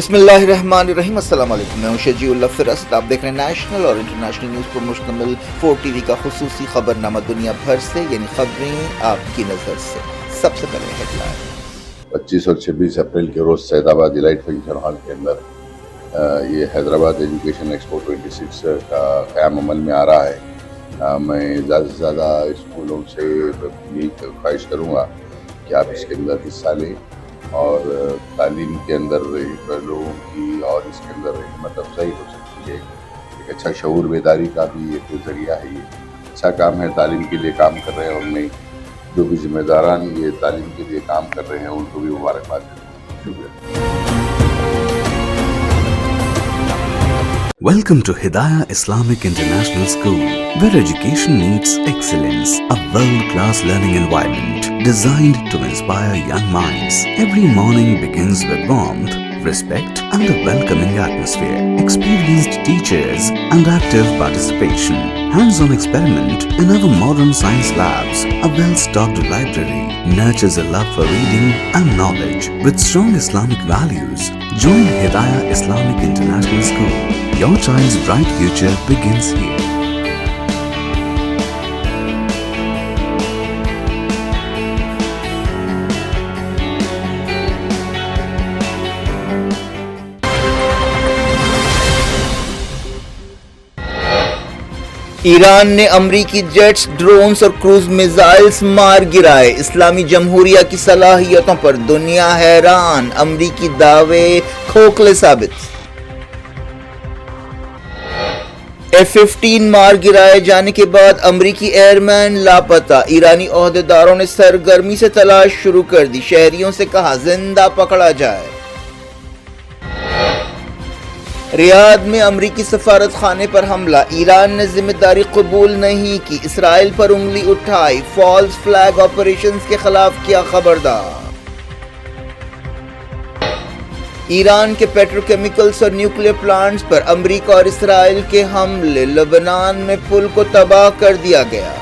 بسم اللہ الرحمن الرحیم، السلام علیکم، میں ہوں شجیع اللہ فرست۔ آپ دیکھ رہے ہیں نیشنل اور انٹرنیشنل نیوز پر مشتمل 4 TV کا خصوصی خبر نامہ دنیا بھر سے، یعنی خبریں آپ کی نظر سے۔ سب سے پہلے ہیڈ لائن۔ 25 اور 26 اپریل کے روز سید آباد ایلائٹ فنکشن ہال کے اندر یہ حیدرآباد ایجوکیشن ایکسپو 26 کا قیام عمل میں آ رہا ہے۔ میں زیادہ سے زیادہ اسکولوں سے یہی خواہش کروں گا کہ آپ اس کے اندر حصہ لیں اور تعلیم کے اندر لوگوں کی اور اس کے اندر ہمت افزائی ہو سکتی ہے۔ ایک اچھا شعور بیداری کا بھی ایک ذریعہ ہے، یہ اچھا کام ہے، تعلیم کے لیے کام کر رہے ہیں، ان میں جو بھی ذمہ داران یہ تعلیم کے لیے کام کر رہے ہیں ان کو بھی مبارکباد دیتا ہوں۔ شکریہ۔ Welcome to Hidayah Islamic International School, where education meets excellence, a world-class learning environment designed to inspire young minds. Every morning begins with warmth, respect and a welcoming atmosphere. Experienced teachers and active participation. Hands-on experiment in our modern science labs. A well-stocked library nurtures a love for reading and knowledge. With strong Islamic values, join Hidayah Islamic International School. Your child's bright future begins here. Iran نے امریکی jets, drones اور cruise missiles مار گرائے۔ اسلامی جمہوریہ کی صلاحیتوں پر دنیا حیران، امریکی دعوے کھوکھلے ثابت۔ F-15 مار گرائے جانے کے بعد امریکی ایئرمین لاپتہ، ایرانی عہدیداروں نے سرگرمی سے تلاش شروع کر دی، شہریوں سے کہا زندہ پکڑا جائے۔ ریاض میں امریکی سفارت خانے پر حملہ، ایران نے ذمہ داری قبول نہیں کی، اسرائیل پر انگلی اٹھائی، فالس فلیگ آپریشنز کے خلاف کیا خبردار۔ ایران کے پیٹروکیمیکلز اور نیوکلیئر پلانٹس پر امریکہ اور اسرائیل کے حملے، لبنان میں پل کو تباہ کر دیا گیا۔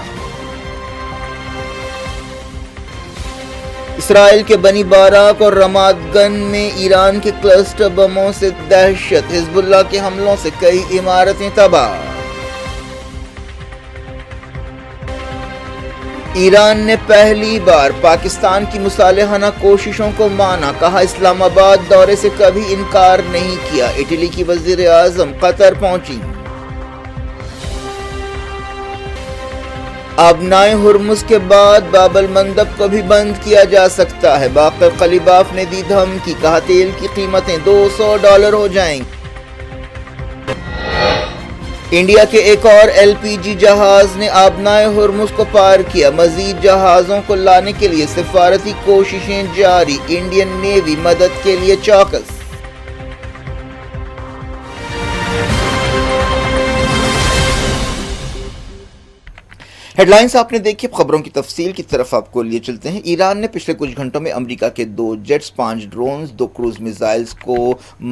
اسرائیل کے بنی باراک اور رماد گن میں ایران کے کلسٹر بموں سے دہشت، حزب اللہ کے حملوں سے کئی عمارتیں تباہ۔ ایران نے پہلی بار پاکستان کی مصالحانہ کوششوں کو مانا، کہا اسلام آباد دورے سے کبھی انکار نہیں کیا۔ اٹلی کی وزیر اعظم قطر پہنچی۔ آبنائے ہرمز کے بعد باب المندب کو بھی بند کیا جا سکتا ہے، باقر قلیباف نے دی دھمکی، کہا تیل کی قیمتیں $200 ہو جائیں گی۔ انڈیا کے ایک اور LPG جہاز نے آبنائے ہرمز کو پار کیا، مزید جہازوں کو لانے کے لیے سفارتی کوششیں جاری، انڈین نیوی مدد کے لیے چوکس۔ ہیڈ لائنز آپ نے دیکھی، اب خبروں کی تفصیل کی طرف آپ کو لیے چلتے ہیں۔ ایران نے پچھلے کچھ گھنٹوں میں امریکہ کے 2 جیٹس، 5 ڈرونز، 2 کروز میزائلز کو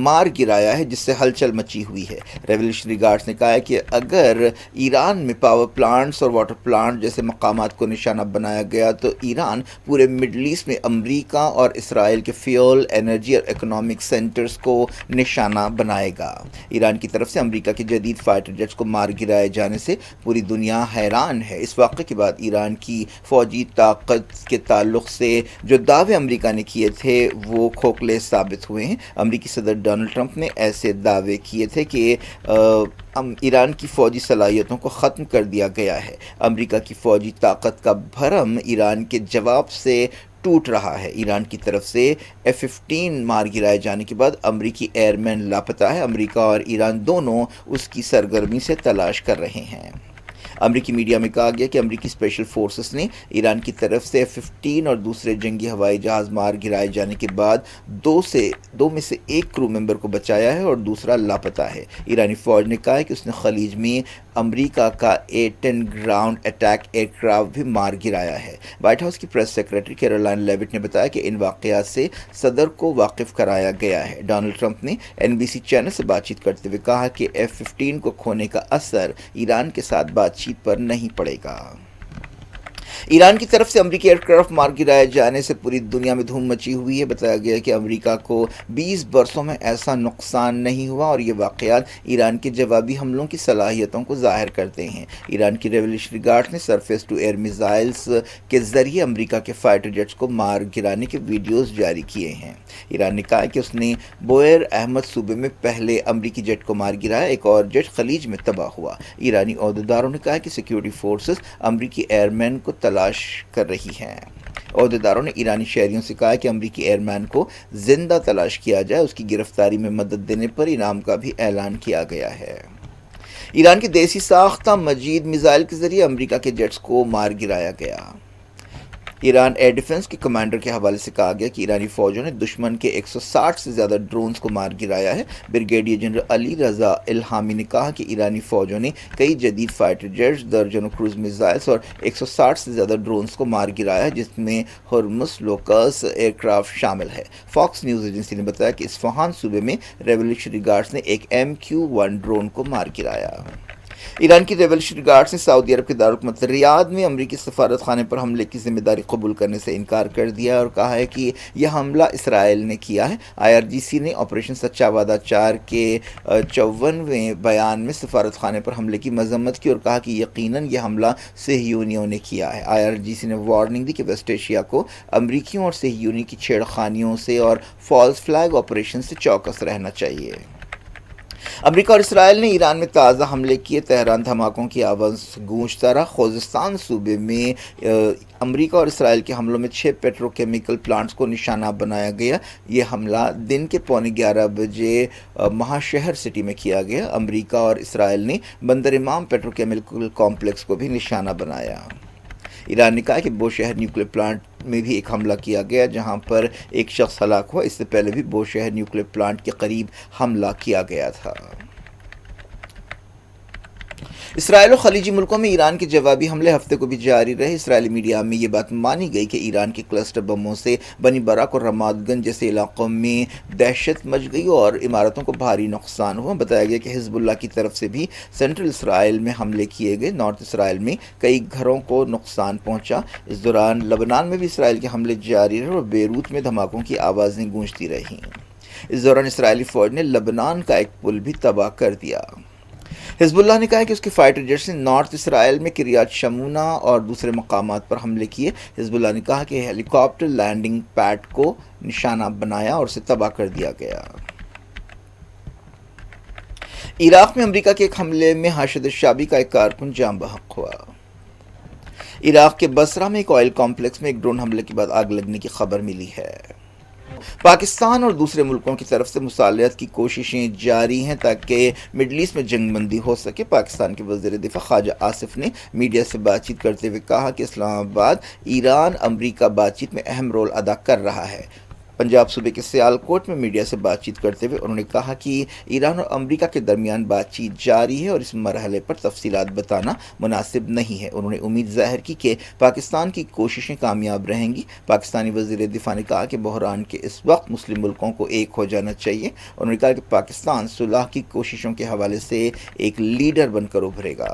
مار گرایا ہے، جس سے ہلچل مچی ہوئی ہے۔ ریولیوشنری گارڈز نے کہا ہے کہ اگر ایران میں پاور پلانٹس اور واٹر پلانٹ جیسے مقامات کو نشانہ بنایا گیا تو ایران پورے مڈل ایسٹ میں امریکہ اور اسرائیل کے فیول، انرجی اور اکنامک سینٹرز کو نشانہ بنائے گا۔ ایران کی طرف سے امریکہ کے جدید فائٹر جیٹس کو مار گرائے جانے سے پوری دنیا حیران ہے۔ اس واقعے کے بعد ایران کی فوجی طاقت کے تعلق سے جو دعوے امریکہ نے کیے تھے وہ کھوکھلے ثابت ہوئے ہیں۔ امریکی صدر ڈونلڈ ٹرمپ نے ایسے دعوے کیے تھے کہ ایران کی فوجی صلاحیتوں کو ختم کر دیا گیا ہے۔ امریکہ کی فوجی طاقت کا بھرم ایران کے جواب سے ٹوٹ رہا ہے۔ ایران کی طرف سے F-15 مار گرائے جانے کے بعد امریکی ایئرمین لاپتہ ہے، امریکہ اور ایران دونوں اس کی سرگرمی سے تلاش کر رہے ہیں۔ امریکی میڈیا میں کہا گیا کہ امریکی اسپیشل فورسز نے ایران کی طرف سے F-15 اور دوسرے جنگی ہوائی جہاز مار گرائے جانے کے بعد دو میں سے ایک کرو ممبر کو بچایا ہے اور دوسرا لاپتہ ہے۔ ایرانی فوج نے کہا ہے کہ اس نے خلیج میں امریکہ کا A-10 ground attack year craft بھی مار گرایا ہے۔ وائٹ ہاؤس کی پریس سیکرٹری کیرولائن لیوٹ نے بتایا کہ ان واقعات سے صدر کو واقف کرایا گیا ہے۔ ڈونلڈ ٹرمپ نے NBC چینل سے بات چیت کرتے ہوئے کہا کہ F-15 کو کھونے کا اثر ایران کے ساتھ بات چیت پر نہیں پڑے گا۔ ایران کی طرف سے امریکی ایئر کرافٹ مار گرائے جانے سے پوری دنیا میں دھوم مچی ہوئی ہے۔ بتایا گیا کہ امریکہ کو 20 برسوں میں ایسا نقصان نہیں ہوا اور یہ واقعات ایران کے جوابی حملوں کی صلاحیتوں کو ظاہر کرتے ہیں۔ ایران کی ریولیوشنری گارڈز نے سرفیس ٹو ایئر میزائلز کے ذریعے امریکہ کے فائٹر جیٹس کو مار گرانے کے ویڈیوز جاری کیے ہیں۔ ایران نے کہا کہ اس نے بوئر احمد صوبے میں پہلے امریکی جیٹ کو مار گرایا، ایک اور جیٹ خلیج میں تباہ ہوا۔ ایرانی عہدیداروں نے کہا کہ سیکیورٹی فورسز امریکی ایئر مین کو تلاش کر رہی ہیں۔ عہدیداروں نے ایرانی شہریوں سے کہا کہ امریکی ایئر مین کو زندہ تلاش کیا جائے، اس کی گرفتاری میں مدد دینے پر انعام کا بھی اعلان کیا گیا ہے۔ ایران کے دیسی ساختہ مجید میزائل کے ذریعے امریکہ کے جیٹس کو مار گرایا گیا۔ ایران ایئر ڈیفنس کے کمانڈر کے حوالے سے کہا گیا کہ ایرانی فوجوں نے دشمن کے 160 سے زیادہ ڈرونز کو مار گرایا ہے۔ بریگیڈیئر جنرل علی رضا الہامی نے کہا کہ ایرانی فوجوں نے کئی جدید فائٹر جیٹس، درجنوں کروز میزائلز اور 160 سے زیادہ ڈرونز کو مار گرایا ہے، جس میں ہرمس لوکس ایئر کرافٹ شامل ہے۔ فاکس نیوز ایجنسی نے بتایا کہ اصفہان صوبے میں ریولیوشنری گارڈز نے ایک MQ-1 ڈرون کو مار گرایا۔ ایران کی ریولیوشنری گارڈز نے سعودی عرب کے دارالحکومت ریاض میں امریکی سفارت خانے پر حملے کی ذمہ داری قبول کرنے سے انکار کر دیا اور کہا ہے کہ یہ حملہ اسرائیل نے کیا ہے۔ IRGC نے آپریشن سچا وعدہ 4 کے 54ویں بیان میں سفارت خانے پر حملے کی مذمت کی اور کہا کہ یقیناً یہ حملہ صہیونیوں نے کیا ہے۔ IRGC نے وارننگ دی کہ ویسٹ ایشیا کو امریکیوں اور صہیونی کی چھیڑ خانیوں سے اور فالس فلیگ آپریشن سے چوکس رہنا چاہیے۔ امریکہ اور اسرائیل نے ایران میں تازہ حملے کیے، تہران دھماکوں کی آواز گونجتا رہا۔ خوزستان صوبے میں امریکہ اور اسرائیل کے حملوں میں 6 پیٹرو کیمیکل پلانٹس کو نشانہ بنایا گیا۔ یہ حملہ دن کے 11:15 بجے مہاشہر سٹی میں کیا گیا۔ امریکہ اور اسرائیل نے بندر امام پیٹرو کیمیکل کمپلیکس کو بھی نشانہ بنایا۔ ایران نے کہا کہ بوشہر نیوکلیر پلانٹ میں بھی ایک حملہ کیا گیا جہاں پر ایک شخص ہلاک ہوا۔ اس سے پہلے بھی بوشہر نیوکلیر پلانٹ کے قریب حملہ کیا گیا تھا۔ اسرائیل اور خلیجی ملکوں میں ایران کے جوابی حملے ہفتے کو بھی جاری رہے۔ اسرائیلی میڈیا میں یہ بات مانی گئی کہ ایران کے کلسٹر بموں سے بنی براک اور رماد گنج جیسے علاقوں میں دہشت مچ گئی اور عمارتوں کو بھاری نقصان ہوا۔ بتایا گیا کہ حزب اللہ کی طرف سے بھی سینٹرل اسرائیل میں حملے کیے گئے۔ نارتھ اسرائیل میں کئی گھروں کو نقصان پہنچا۔ اس دوران لبنان میں بھی اسرائیل کے حملے جاری رہے اور بیروت میں دھماکوں کی آوازیں گونجتی رہیں۔ اس دوران اسرائیلی فوج نے لبنان کا ایک پل بھی تباہ کر دیا۔ حزب اللہ نے کہا کہ اس کے فائٹر جیٹس نے نارتھ اسرائیل میں کریات شمونہ اور دوسرے مقامات پر حملے کیے۔ حزب اللہ نے کہا کہ ہیلی کاپٹر لینڈنگ پیڈ کو نشانہ بنایا اور اسے تباہ کر دیا گیا۔ عراق میں امریکہ کے ایک حملے میں حاشد الشعبی کا ایک کارکن جاں بحق ہوا۔ عراق کے بصرہ میں ایک آئل کمپلیکس میں ایک ڈرون حملے کے بعد آگ لگنے کی خبر ملی ہے۔ پاکستان اور دوسرے ملکوں کی طرف سے مصالحت کی کوششیں جاری ہیں تاکہ مڈل ایسٹ میں جنگ بندی ہو سکے۔ پاکستان کے وزیر دفاع خواجہ آصف نے میڈیا سے بات چیت کرتے ہوئے کہا کہ اسلام آباد ایران امریکہ بات چیت میں اہم رول ادا کر رہا ہے۔ پنجاب صوبے کے سیالکوٹ میں میڈیا سے بات چیت کرتے ہوئے انہوں نے کہا کہ ایران اور امریکہ کے درمیان بات چیت جاری ہے اور اس مرحلے پر تفصیلات بتانا مناسب نہیں ہے۔ انہوں نے امید ظاہر کی کہ پاکستان کی کوششیں کامیاب رہیں گی۔ پاکستانی وزیر دفاع نے کہا کہ بحران کے اس وقت مسلم ملکوں کو ایک ہو جانا چاہیے۔ انہوں نے کہا کہ پاکستان صلح کی کوششوں کے حوالے سے ایک لیڈر بن کر ابھرے گا۔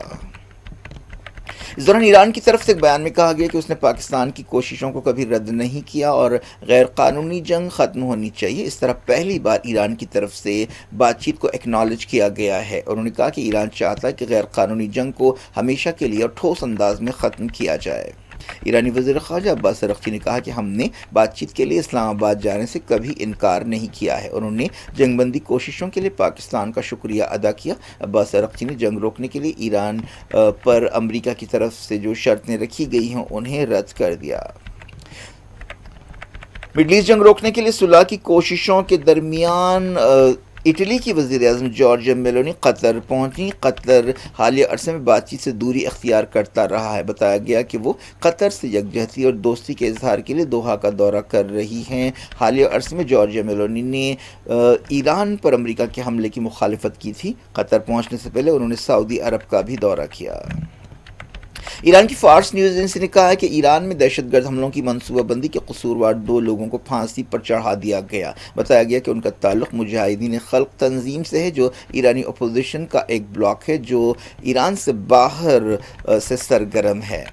اس دوران ایران کی طرف سے ایک بیان میں کہا گیا کہ اس نے پاکستان کی کوششوں کو کبھی رد نہیں کیا اور غیر قانونی جنگ ختم ہونی چاہیے۔ اس طرح پہلی بار ایران کی طرف سے بات چیت کو ایکنالج کیا گیا ہے۔ انہوں نے کہا کہ ایران چاہتا ہے کہ غیر قانونی جنگ کو ہمیشہ کے لیے اور ٹھوس انداز میں ختم کیا جائے۔ ایرانی وزیر خارجہ عباس ارغچی نے کہا کہ ہم نے بات چیت کے لیے اسلام آباد جانے سے کبھی انکار نہیں کیا ہے۔ انہوں نے جنگ بندی کوششوں کے لیے پاکستان کا شکریہ ادا کیا۔ عباس ارغچی نے جنگ روکنے کے لیے ایران پر امریکہ کی طرف سے جو شرطیں رکھی گئی ہیں انہیں رد کر دیا۔ مڈل ایسٹ جنگ روکنے کے لیے صلح کی کوششوں کے درمیان اٹلی کی وزیر اعظم جارجیا میلونی قطر پہنچی۔ قطر حالیہ عرصے میں بات چیت سے دوری اختیار کرتا رہا ہے۔ بتایا گیا کہ وہ قطر سے یکجہتی اور دوستی کے اظہار کے لیے دوحہ کا دورہ کر رہی ہیں۔ حالیہ عرصے میں جارجیا میلونی نے ایران پر امریکہ کے حملے کی مخالفت کی تھی۔ قطر پہنچنے سے پہلے انہوں نے سعودی عرب کا بھی دورہ کیا۔ ایران کی فارس نیوز ایجنسی نے کہا ہے کہ ایران میں دہشت گرد حملوں کی منصوبہ بندی کے قصوروار 2 لوگوں کو پھانسی پر چڑھا دیا گیا۔ بتایا گیا کہ ان کا تعلق مجاہدین خلق تنظیم سے ہے جو ایرانی اپوزیشن کا ایک بلاک ہے جو ایران سے باہر سے سرگرم ہے۔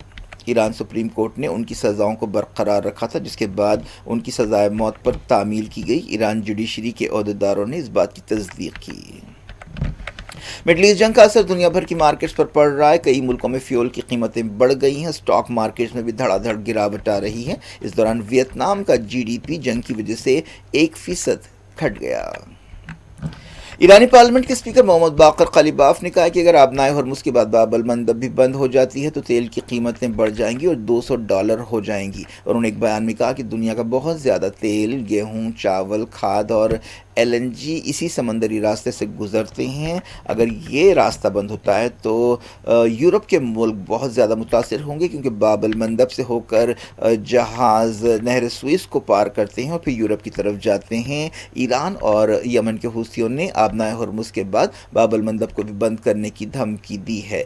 ایران سپریم کورٹ نے ان کی سزاؤں کو برقرار رکھا تھا، جس کے بعد ان کی سزائے موت پر تعمیل کی گئی۔ ایران جوڈیشری کے عہدیداروں نے اس بات کی تصدیق کی۔ مڈل ایسٹ جنگ کا اثر دنیا بھر کی مارکیٹس پر پڑ رہا ہے۔ کئی ملکوں میں فیول کی قیمتیں بڑھ گئی ہیں، سٹاک مارکیٹس میں بھی دھڑا دھڑ گراوٹ آ رہی ہے۔ اس دوران ویتنام کا GDP جنگ کی وجہ سے 1% گھٹ گیا۔ ایرانی پارلیمنٹ کے اسپیکر محمد باقر قلیباف نے کہا کہ اگر آبنائے ہرمز کے بعد باب المندب بھی بند ہو جاتی ہے تو تیل کی قیمتیں بڑھ جائیں گی اور $200 ہو جائیں گی۔ اور انہوں نے ایک بیان میں کہا کہ دنیا کا بہت زیادہ تیل، گیہوں، چاول، کھاد اور LNG اسی سمندری راستے سے گزرتے ہیں۔ اگر یہ راستہ بند ہوتا ہے تو یورپ کے ملک بہت زیادہ متاثر ہوں گے، کیونکہ باب المندب سے ہو کر جہاز نہر سوئس کو پار کرتے ہیں اور پھر یورپ کی طرف جاتے ہیں۔ ایران اور یمن کے حوثیوں نے آبنائے ہرمز کے بعد باب المندب کو بھی بند کرنے کی دھمکی دی ہے۔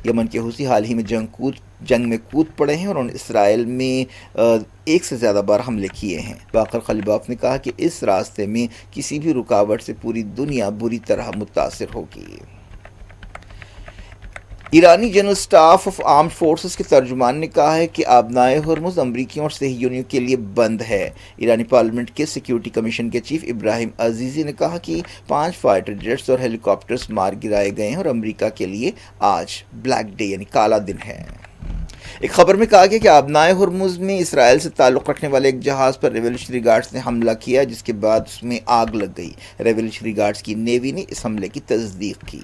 یمن کے حوثی حال ہی میں جنگ میں کود پڑے ہیں اور انہوں نے اسرائیل میں 1 سے زیادہ بار حملے کیے ہیں۔ باقر قلیباف نے کہا کہ اس راستے میں کسی بھی رکاوٹ سے پوری دنیا بری طرح متاثر ہوگی۔ ایرانی general staff of armed forces کے ترجمان نے کہا ہے کہ آبنائے ہرمز امریکیوں اور صہیونیوں کے لیے بند ہے۔ ایرانی پارلیمنٹ کے سیکیورٹی کمیشن کے چیف ابراہیم عزیزی نے کہا کہ 5 فائٹر جیٹس اور ہیلی کاپٹرز مار گرائے گئے ہیں اور امریکہ کے لیے آج بلیک ڈے یعنی کالا دن ہے۔ ایک خبر میں کہا گیا کہ آبنائے ہرمز میں اسرائیل سے تعلق رکھنے والے ایک جہاز پر ریولیوشنری گارڈز نے حملہ کیا، جس کے بعد اس میں آگ لگ گئی۔ ریولیوشنری گارڈز کی نیوی نے اس حملے کی تصدیق کی۔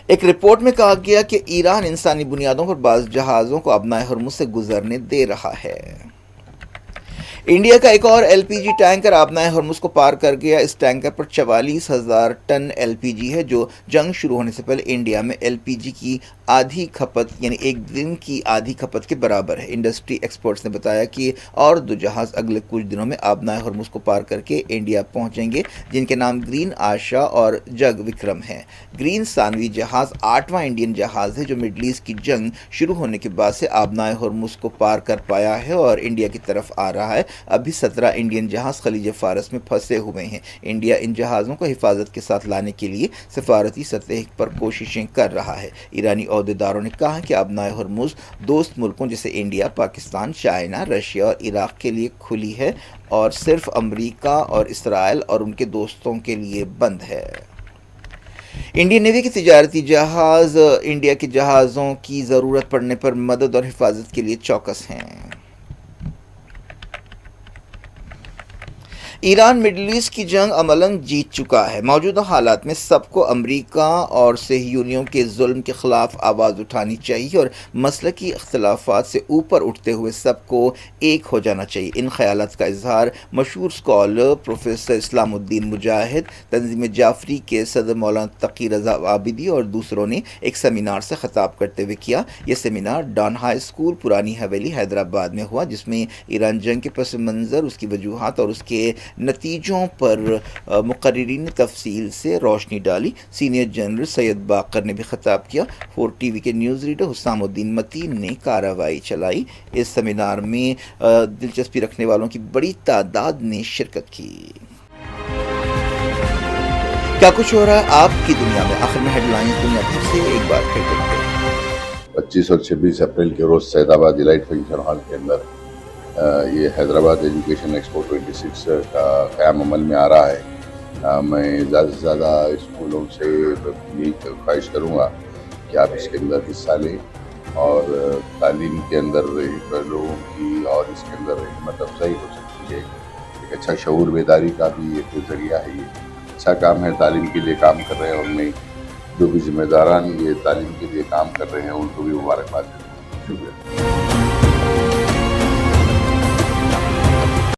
ایک رپورٹ میں کہا گیا کہ ایران انسانی بنیادوں پر بعض جہازوں کو آبنائے ہرمز سے گزرنے دے رہا ہے۔ انڈیا کا ایک اور LPG ٹینکر آبنائے ہرمز کو پار کر گیا۔ اس ٹینکر پر 44,000 ٹن LPG ہے، جو جنگ شروع ہونے سے پہلے انڈیا میں LPG کی آدھی کھپت یعنی ایک دن کی آدھی کھپت کے برابر ہے۔ انڈسٹری ایکسپرٹس نے بتایا کہ اور 2 جہاز اگلے کچھ دنوں میں آبنائے ہرمز کو پار کر کے انڈیا پہنچیں گے، جن کے نام گرین آشا اور جگ وکرم ہیں۔ گرین ثانوی جہاز 8واں انڈین جہاز ہے جو مڈل ایسٹ کی جنگ شروع ہونے کے بعد سے آبنائے ہرمز کو پار کر پایا ہے اور انڈیا کی طرف آ رہا ہے۔ ابھی 17 انڈین جہاز خلیج فارس میں پھنسے ہوئے ہیں۔ انڈیا ان جہازوں کو حفاظت کے ساتھ لانے کے لیے سفارتی سطح پر کوششیں کر رہا ہے۔ ایرانی عہدیداروں نے کہا کہ آبنائے ہرمز دوست ملکوں جیسے انڈیا، پاکستان، چائنا، رشیا اور عراق کے لیے کھلی ہے اور صرف امریکہ اور اسرائیل اور ان کے دوستوں کے لیے بند ہے۔ انڈین نیوی کے تجارتی جہاز انڈیا کے جہازوں کی ضرورت پڑنے پر مدد اور حفاظت کے لیے چوکس ہیں۔ ایران مڈل ایسٹ کی جنگ عملاً جیت چکا ہے۔ موجودہ حالات میں سب کو امریکہ اور صہیونیوں کے ظلم کے خلاف آواز اٹھانی چاہیے اور مسلکی اختلافات سے اوپر اٹھتے ہوئے سب کو ایک ہو جانا چاہیے۔ ان خیالات کا اظہار مشہور اسکالر پروفیسر اسلام الدین مجاہد، تنظیم جعفری کے صدر مولانا تقی رضا عابدی اور دوسروں نے ایک سیمینار سے خطاب کرتے ہوئے کیا۔ یہ سیمینار ڈان ہائی اسکول پرانی حویلی حیدرآباد میں ہوا، جس میں ایران جنگ کے پس منظر، اس کی وجوہات اور اس کے نتیجوں پر مقررین نے تفصیل سے روشنی ڈالی۔ سینئر جنرل سید باقر نے بھی خطاب کیا۔ 4 ٹی وی کے نیوز ریڈر حسام الدین متین نے کارروائی چلائی۔ اس سیمینار میں دلچسپی رکھنے والوں کی بڑی تعداد نے شرکت کی۔ کیا کچھ ہو رہا ہے آپ کی دنیا میں؟ آخر میں ہیڈ لائنز دنیا بھر سے ایک بار پھر دیکھتے ہیں۔ 25 اور 26 اپریل کے روز سید آباد ایلائٹ فنکشن ہال کے اندر یہ حیدرآباد ایجوکیشن ایکسپو 26 کا قیام عمل میں آ رہا ہے۔ میں زیادہ سے زیادہ اسکولوں سے یہی خواہش کروں گا کہ آپ اس کے اندر حصہ لیں اور تعلیم کے اندر لوگوں کی اور اس کے اندر ہمت افزائی ہو سکتی ہے۔ ایک اچھا شعور بیداری کا بھی ایک ذریعہ ہے۔ یہ اچھا کام ہے، تعلیم کے لیے کام کر رہے ہیں، ان میں جو بھی ذمہ داران یہ تعلیم کے لیے کام کر رہے ہیں ان کو بھی مبارکباد دیتا ہوں۔ شکریہ۔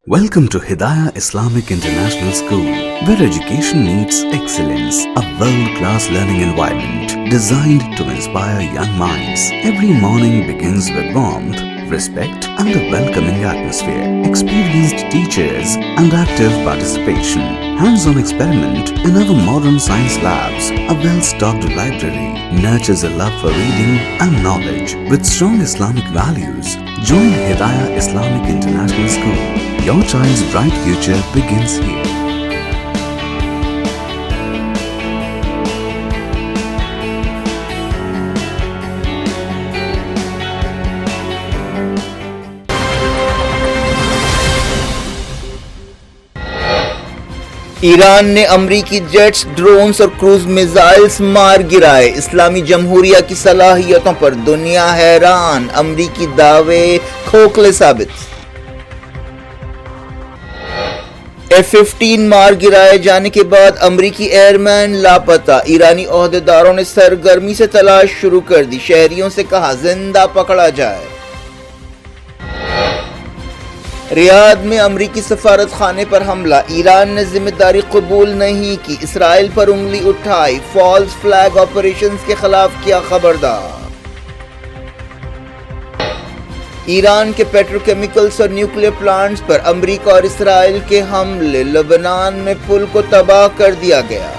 Welcome to Hidayah Islamic International School, where education meets excellence, a world-class learning environment designed to inspire young minds. Every morning begins with warmth, respect and a welcoming atmosphere. Experienced teachers and active participation. Hands-on experiment in our modern science labs. A well-stocked library nurtures a love for reading and knowledge. With strong Islamic values, join Hidayah Islamic International School. Your child's bright future begins here. Iran نے امریکی jets, drones اور cruise missiles مار گرائے، اسلامی جمہوریہ کی صلاحیتوں پر دنیا حیران، امریکی دعوے کھوکھلے ثابت۔ F-15 مار گرائے جانے کے بعد امریکی ایئرمین لاپتہ، ایرانی عہدیداروں نے سرگرمی سے تلاش شروع کر دی، شہریوں سے کہا زندہ پکڑا جائے۔ ریاض میں امریکی سفارت خانے پر حملہ، ایران نے ذمہ داری قبول نہیں کی، اسرائیل پر انگلی اٹھائی، فالس فلیگ آپریشنز کے خلاف کیا خبردار۔ ایران کے پیٹروکیمیکلز اور نیوکلیئر پلانٹس پر امریکہ اور اسرائیل کے حملے، لبنان میں پل کو تباہ کر دیا گیا۔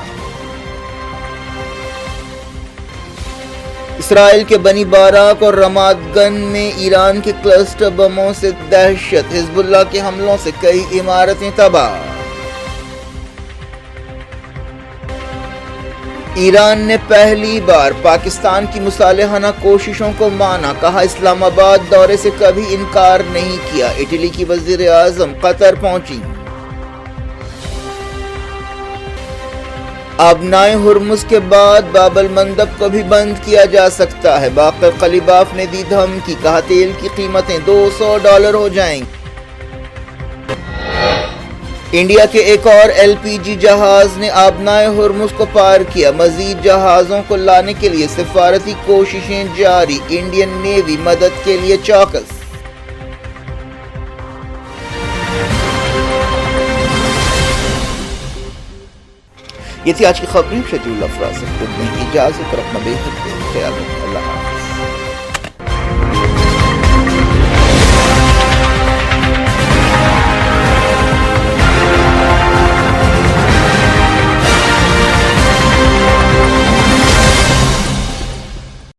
اسرائیل کے بنی باراک اور رماد گن میں ایران کے کلسٹر بموں سے دہشت، حزب اللہ کے حملوں سے کئی عمارتیں تباہ۔ ایران نے پہلی بار پاکستان کی مصالحانہ کوششوں کو مانا، کہا اسلام آباد دورے سے کبھی انکار نہیں کیا۔ اٹلی کی وزیر اعظم قطر پہنچی۔ آبنائے ہرمز کے بعد باب المندب کو بھی بند کیا جا سکتا ہے، باقر قلیباف نے دی دھمکی، کہا تیل کی قیمتیں $200 ہو جائیں گی۔ انڈیا کے ایک اور LPG جہاز نے آبنائے ہرمز کو پار کیا، مزید جہازوں کو لانے کے لیے سفارتی کوششیں جاری، انڈین نیوی مدد کے لیے چوکس۔ یہ تھی آج کی خبریں، شجیع الافراز سے خود نہیں اجازت اور اپنا بے حد خیال رکھیں۔ اللہ حافظ۔